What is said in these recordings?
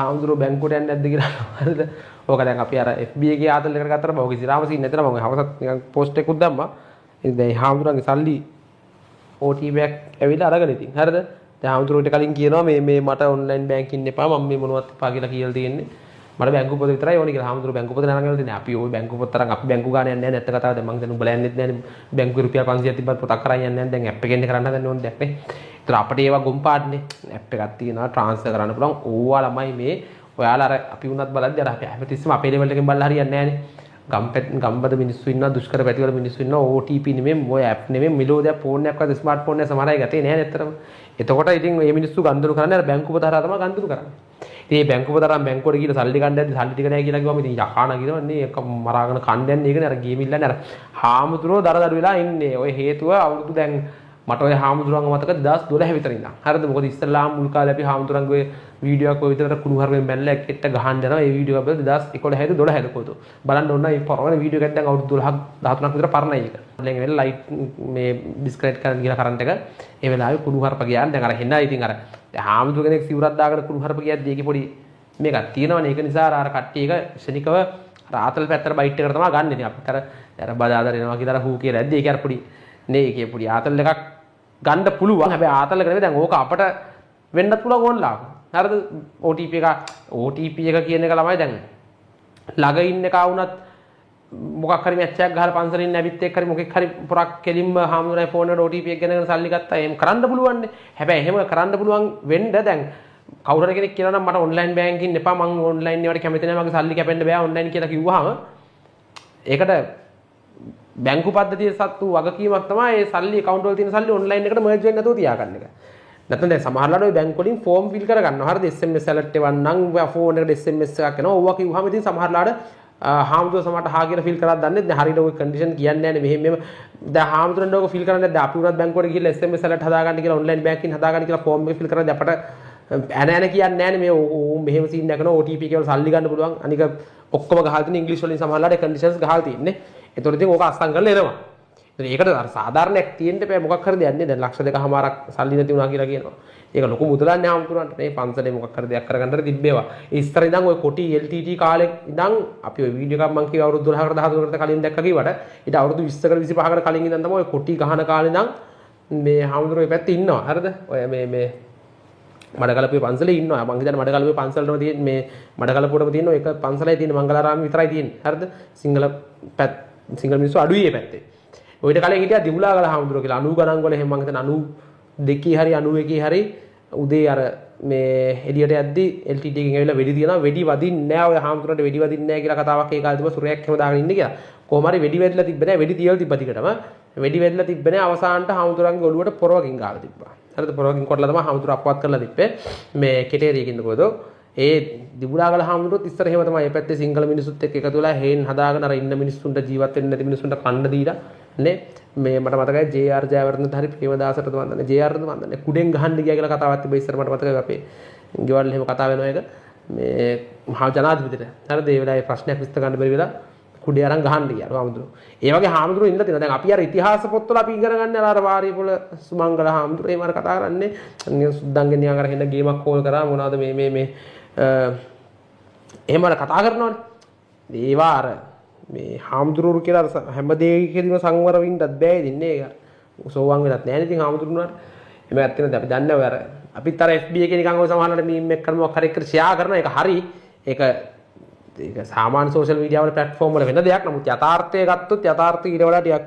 හාමුදුරුවෝ බැංකුවට යන්නේ නැද්ද කියලා හරිද? ඕක දැන් අපි අර FB එකේ ආතල් එකට ගත්තට බෝගේ සිරාම සීන් නැතර මම හවසත් නිකන් පෝස්ට් එකකුත් දැම්මා. ඉතින් දැන් හාමුදුරන්ගේ සල්ලි OTP එකක් ඇවිල්ලා අරගෙන ඉතින් හරිද? දැන් හාමුදුරුවෝට කලින් කියනවා මේ මට ඔන්ලයින් බැංකින් එපා මම මේ මොනවත් එපා කියලා කියලා තියෙන්නේ. මට බැංකු පොත විතරයි ඕනේ කියලා හාමුදුරුවෝ බැංකු පොත නරගෙන තියෙන්නේ. අපි ওই බැංකු පොත තරම් අපි බැංකු ගාන යන්නේ නැහැ නැත්ත කතාව දැන් මම දැන් උඹලා යන්නෙත් නැහැ. බැංකුවේ රුපියල් 500ක් තිබ්බත් පොතක් කරන් යන්නේ නැහැ. දැන් ඇප් එකෙන් කරන්න හදන්නේ ඕනේ දැක්නේ. ඒතර අපිට ඒවා ගොම්පාඩනේ. ඇප් එකක් තියෙනවා ට්‍රාන්ස්ෆර් කරන්න පුළුවන්. ඕවා ළමයි මේ ඔයාලා අර අපි උනත් බලද්දි අර අපි හැමතිස්සෙම අපේ ලෙවල් එකෙන් බලලා හරියන්නේ නැහැනේ. ගම්බද මිනිස්සු ඉන්නවා දුෂ්කර පැතිවල මිනිස්සු ඉන්නවා OTP නෙමෙයි ඔය ඇප් නෙමෙයි මිලෝදයක් ෆෝන් එකක් වගේ ස්මාර්ට් ෆෝන් එක සමහර අය ගතේ නැහැ නේතරම. එතකොට ඉතින් මේ මිනිස්සු ගන්දුණු කරන්නේ අර බැංකු පොත හරහා තමයි ගන්දුණු කරන්නේ. ඉතින් මේ බැංකු පොත අරන් බැංකුවට ගිහලා සල්ලි ගන්න යද්දි සල්ලි ටික නැහැ කියලා කිව්වම ඉතින් යකාන කියනවනේ ඒක මරාගෙන කණ්ඩ යන්නේ ඒකනේ අර ගේමිල්ලන්නේ අර හාමුදුරුවෝ දරදඩු වෙලා ඉන්නේ. ඔය හේතුව අවුරුදු දැන් මට ඔය හාමුදුරුවන්ව මතක 2012 විතර ඉඳන්. හරිද? මොකද ඉස්සල්ලාම මුල් කාලේ අපි හාමුදුරුවන්ගේ වීඩියෝ එකක් ඔය විතරට කුණු හරුවෙන් බැලලා එක්ක ගහන්න යනවා. ඒ වීඩියෝ එක බලද්දි 2011 12 කොහොද. බලන්න ඕන මේ පරණ වීඩියෝ එකක් දැන් අවුරුදු 12ක් 13ක් විතර පරණයි ඒක. දැන් වෙල ලයිට් මේ ඩිස්කනෙක්ට් කරන්න කියලා කරන්ට් එක ඒ වෙලාවේ කුණු හරප ගියාන් දැන් අර හෙන්නයි ඉතින් අර හාමුදුරුව කෙනෙක් සිවුරක් දාගෙන කුණු හරප ගියද්දි ඒකේ පොඩි මේකක් තියෙනවනේ. ඒක නිසා අර කට්ටිය එක ශනිකව ආතල් පැත්තට බයිට් එකට තමයි ගන්න ඉතින් අපිට අර බදාදර එනවා කියලා අර හූ කියලා ඇද්දි ඒක අර පොඩි නේ ඒකේ පොඩි ආතල් එකක් ගන්න පුළුවන්. හැබැයි ආතල් එක නෙවෙයි දැන් ඕක අපට වෙන්නත් පුළුවන් ඕනලා. හරිද? OTP එක කියන එක ළමයි දැන් ළඟ ඉන්න එකා වුණත් මොකක් හරි මැච් එකක් ගහලා පන්සලින් ඇවිත් එක්ක හරි මොකෙක් හරි පොරක් කෙලින්ම හාමුදුරනේ ෆෝන් එකට OTP එක ගෙනගෙන සල්ලි ගත්තා. එහෙම කරන්න පුළුවන් නේ. හැබැයි එහෙම කරන්න පුළුවන් වෙන්න දැන් කවුරු හරි කෙනෙක් කියනවා නම් මට ඔන්ලයින් බැංකින් එපා මම ඔන්ලයින් ඒවට කැමති නැහැ මගේ සල්ලි කැපෙන්න බෑ ඔන්ලයින් කියලා කිව්වහම ඒකට බැංකු පද්ධතියේ සත්තු වගකීමක් තමයි ඒ සල්ලි account වල තියෙන සල්ලි ඔන්ලයින් එකට merge වෙන්නේ නැතුව තියාගන්න එක. නැත්නම් දැන් සමහරවල්ලාට ওই බැංක් වලින් ෆෝම් ෆිල් කර ගන්නවා. හරිද? SMS alert එවන්නම් ෆෝන් එකට SMS එකක් එනවා. ඕවා කිව්වහම ඉතින් සමහරවල්ලාට හාමුදුරුවෝ සමහරට හා කියලා ෆිල් කරලා දන්නේ නැහැ. හරියට ওই කන්ඩිෂන් කියන්නේ නැහැ නේ. මෙහෙම දැන් හාමුදුරුවෝ නෝක ෆිල් කරන්නේ නැද්ද? අපි උනත් බැංකුවට ගිහලා SMS alert හදාගන්න කියලා ඔන්ලයින් බැංකින් හදාගන්න කියලා ෆෝම් එක ෆිල් කරද්දී අපට ඇන කියන්නේ නැහැ නේ. මේ මෙහෙම සීන් එකන OTP එකවල සල්ලි ගන්න පුළුවන්. අනික ඔක්කොම ගහලා තියෙන ඉංග්‍රීසි වලින් සමහරවල්ලාට කන්ඩිෂන්ස් ගහලා තියෙන්නේ. ඒතකොට ඉතින් ඕක අස්සම් කරලා එනවා. ඒකට අර සාධාරණයක් තියෙන්න බෑ මොකක් හරි දෙයක් නේ. දැන් ලක්ෂ 2කමාරක් සල්ලි නැති වුණා කියලා කියනවා. ඒක ලොකු මුදලක් නේ ආමුතුරන්ට. මේ පන්සලේ මොකක් හරි දෙයක් කරගන්නට තිබ්බේවා. ඒ ඉස්සර ඉඳන් ඔය කොටි LTT කාලේ ඉඳන් අපි ඔය වීඩියෝ එකක් මම කිව්වා අවුරුදු 12කට 13කට කලින් දැක්ක කිව්වට ඊට අවුරුදු 20කට 25කට කලින් ඉඳන් තමයි ඔය කොටි ගහන කාලේ ඉඳන් මේ ආමුතුරෝ මේ පැත්තේ ඉන්නවා. හරිද? ඔය මේ මඩකලපුවේ පන්සලේ ඉන්නවා. මං හිතන්නේ මඩකලපුවේ පන්සලටම තියෙන මේ මඩකලපුවටම තියෙන එක පන්සලයි තියෙන මංගලාරාම විතරයි තියෙන්නේ. හරිද? සිංගල මිනිස්සු අඩුයි මේ පැත්තේ. ඔයිට කලින් හිටියා දිමුලාගල හාමුදුරුවෝ කියලා 90 ගණන් වල එහෙම මං හිතන්නේ 92 හරි 91 හරි උදේ අර මේ එළියට යද්දි LTT එකෙන් ඇවිල්ලා වෙඩි තියනවා. වෙඩි වදින්නේ නැහැ. ඔය හාමුදුරුවන්ට වෙඩි වදින්නේ නැහැ කියලා කතාවක් ඒ කාලේ තිබ්බ සුරයක් හැම දාගෙන ඉන්නේ කියලා. කොහොම හරි වෙඩි වැදිලා තිබ්බ නැහැ. වෙඩි තියලා තිබ්බ ටිකටම. වෙඩි වැදිලා තිබ්බ නැහැ. අවසානට හාමුදුරුවන්ගේ ඔළුවට පොරවකින් ගාලා තිබ්බා. හරිද? පොරවකින් කොටලා තමයි හාමුදුරුවෝ අපවත් කරලා තිබ්බේ. මේ කෙටේරියකින්ද කොහොද? ඒ දිමුලාගල හාමුදුරුවෝත් ඉස්සර එහෙම තමයි මේ පැත්තේ සිංහල මිනිස්සුත් එක්ක එකතු වෙලා හේන් හදාගෙන අර ඉන්න මිනිස්සුන්ට ජීවත් වෙන්න නැති මිනිස්සුන්ට කන්න දීලා නේ මේ මට මතකයි JR ජයවර්ධනත් හරි ප්‍රේමදාසටද වන්දනේ JRද වන්දනේ කුඩෙන් ගහන්න ගියා කියලා කතාවක් තිබ්බ ඉස්සර මට මතකයි අපේ ගෙවල් එහෙම කතා වෙනවා එක මේ මහා ජනාධිපතිට හරිද ඒ වෙලාවේ ප්‍රශ්නයක් විසඳ ගන්න බැරි වෙලා කුඩේ අරන් ගහන්න ගියා හාමුදුරුවෝ. ඒ වගේ හාමුදුරුවෝ ඉන්න තියෙනවා. දැන් අපි අර ඉතිහාස පොත්වල අපි ඉගෙන ගන්න අර වාරිපොළ සුමංගල හාමුදුරුවෝ එහෙම අර කතා කරන්නේ සුද්දන්ගේ නිකන් අර හෙන්න ගේමක් කෝල් කරා මොනවද මේ එහෙම අර කතා කරනවනේ. ඒවා අර මේ හාමුදුරුවෝ කියලා හැම දෙයකදීම සංවර වෙන්නත් බෑ ඉතින්නේ ඒක. සෝවන් වෙලත් නැහැ නේ ඉතින් හාමුදුරුවෝනාට. එහෙම ඇත්තේ නැත්නම් අපි දන්නේ ඔය අර අපිත් අර FB එකේ නිකන් ඔය සමහරවිට මීම් එක කරනවා හරි එකට ෂෙයා කරන එක හරි. ඒක සාමාන්‍ය සෝෂල් මීඩියා වල ප්ලැට්ෆෝම් වල වෙන දෙයක්. නමුත් යථාර්ථය ගත්තොත් යථාර්ථය ඊට වඩා ටිකක්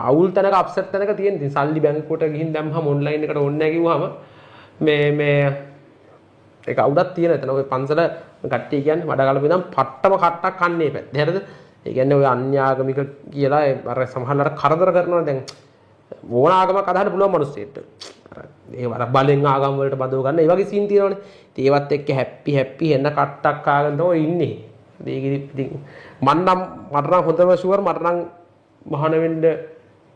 අවුල් තැනක අප්සෙට් තැනක තියෙන. ඉතින් සල්ලි බැංකුවට ගිහින් දැම්මම ඔන්ලයින් එකට ඕනේ නැහැ කිව්වම මේ ඒක අවුලක් තියෙන. එතන ඔය පන්සල කට්ටිය කියන්නේ මඩකලපු ඉඳන් පට්ටම කට්ටක් කන්නේ පැත්තේ. හරිද? ඒ කියන්නේ ඔය අන්‍යාගමික කියලා අර සමහරවල්ලාට කරදර කරනවා. දැන් ඕන ආගමක් අදහන්න පුළුවන් මිනිස්සෙට. අර ඒ වර බලෙන් ආගම් වලට බදව ගන්න. ඒ වගේ සීන් තියෙනවනේ. ඉතින් ඒවත් එක්ක හැපි එන්න කට්ටක් ආගෙන තමයි ඉන්නේ. මේක ඉතින් මට නම් හොඳම ෂුවර් මට නම් මහාන වෙන්න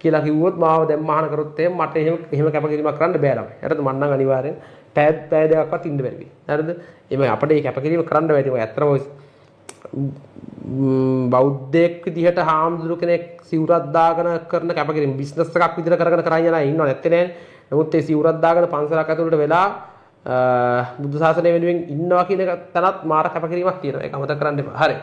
කියලා කිව්වොත් මාව දැන් මහාන කරොත් මට එහෙම කැපකිරීමක් කරන්න බෑ ළමයි. හරිද? මම නම් අනිවාර්යෙන් පැය දෙකක්වත් ඉන්න බැරි වෙයි. හරිද? එimhe අපිට මේ කැපකිරීම කරන්න බැරි. ඔය ඇත්තම ඔය බෞද්ධයෙක් විදිහට හාමුදුරු කෙනෙක් සිවුරක් දාගෙන කරන කැපකිරීම බිස්නස් එකක් විදිහට කරගෙන කරන් යන අය ඉන්නව නැත්තේ නෑනේ. නමුත් ඒ සිවුරක් දාගෙන පන්සලක් ඇතුළට වෙලා බුදු සාසනය වෙනුවෙන් ඉන්නවා කියන එක තනත් මාර කැපකිරීමක් තියෙනවා. ඒක අමතක කරන්න එපා. හරි.